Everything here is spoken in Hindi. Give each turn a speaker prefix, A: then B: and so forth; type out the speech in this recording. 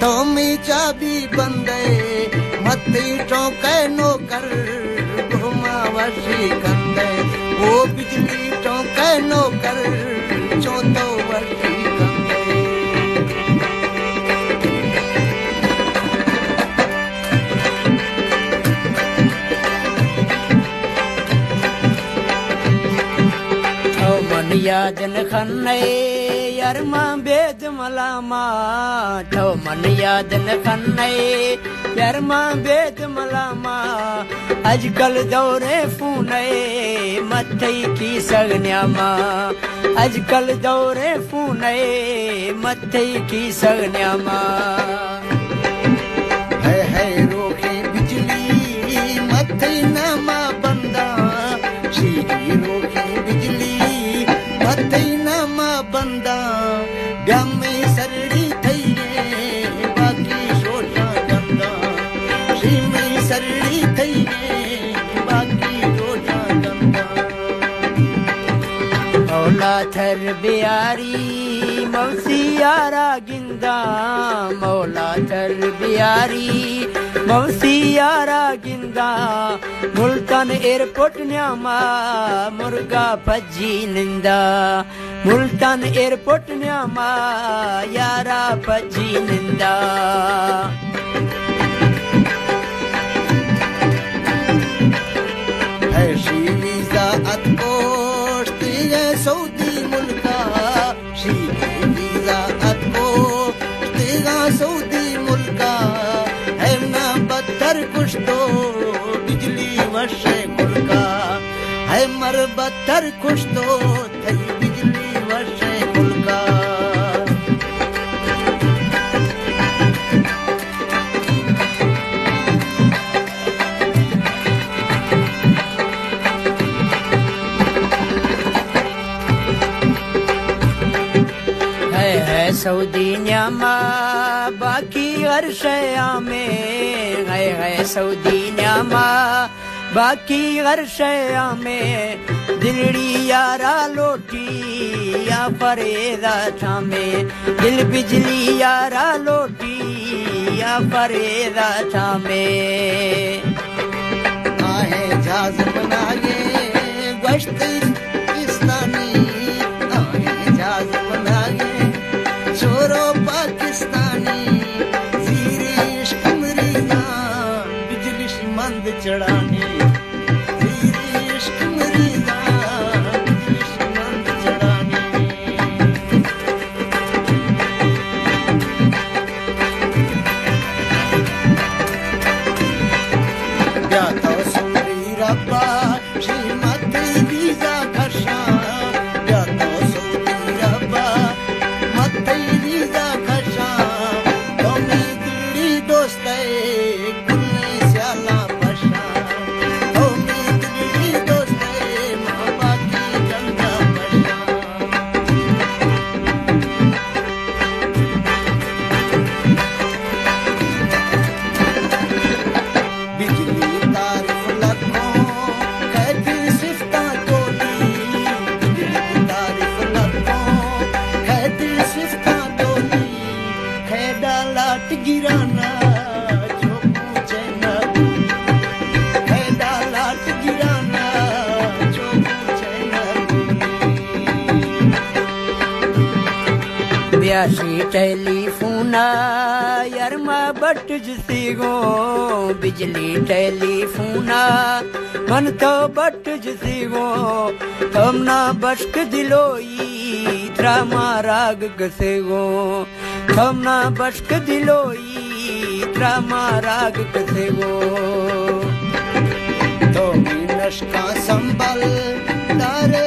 A: तोमी चाबी बंदे मती टोके नौकर घुमावशी कंदे वो बिजली टोके नौकर चौथो वर्षी कंदे ओ मन यादन खन्ने यार मां बेद मलामा ठो मन यादन खन्ने यार मां बेद मलामा आजकल दौरे फूने मथे की सगन्यामा आजकल दौरे फूने मथे की सगन्यामा है रोके बिजली मथे नामा बंदा शीरी रोके बिजली मथे नामा बंदा ब्यामे सरड़ी थई बाकी सोचा जंदा शी में सरड़ी थई बाकी सोचा जंदा मौला थर बियारी मौसी यारा गिंदा मौला थर बियारी मौसी यारा गिंदा मुल्तान एयरपोर्ट न्यामा मुर्गा भजी निंदा मुल्तान एयरपोर्ट न्यामा यारा भजी निंदा है शी वीजा अतकोश ये सऊदी मुल्का शी वीजा अतकोश तेगा सऊदी मुल्का है ना बदतर कुछ तो बिजली वर्षे कुलका है मर बदतर कुछ तो थई बिजली वर्षे कुलका है सऊदी न्यामा बाकी हर शया में है सऊदी न्यामा बाकी हर शया में दिलड़ी यारा लोटी या फरेदा छामे दिल बिजली यारा लोटी या फरेदा छामे आहे जहाज बनाए गश्त इस्लामी आहे जहाज बनाए छोरो पाकिस्तानी जीरे इश्क मरीना बिजली मंद चढ़ानी जीरे इश्क मरीना बिजली मंद चढ़ानी या तो सऊदी रब्बा श्रीमत वीजा खशा या तो सऊदी रब्बा मत वीजा खशा तोमी दिली दोस्त कुल्ले स्याला पशा तोमी दिली दोस्त मां बाकी जंगा पशा बिजली तारीफ लखों कहती सिफ्ता तोली बिजली तारीफ लखों कहती सिफ्ता तोली खेड़ा लाट गिराना जो पूछे न भूली खेड़ा लाट गिराना जो पूछे न भूली ब्यासी टेलीफोना यरमा बट जसी गो बिजली टेलीफोना मन तो बट जसी गो तमना बश्क दिलोई त्रामा राग गसे गो तमना बश्क दिलोई त्रामा राग गसे गो तो नशका संभल दारे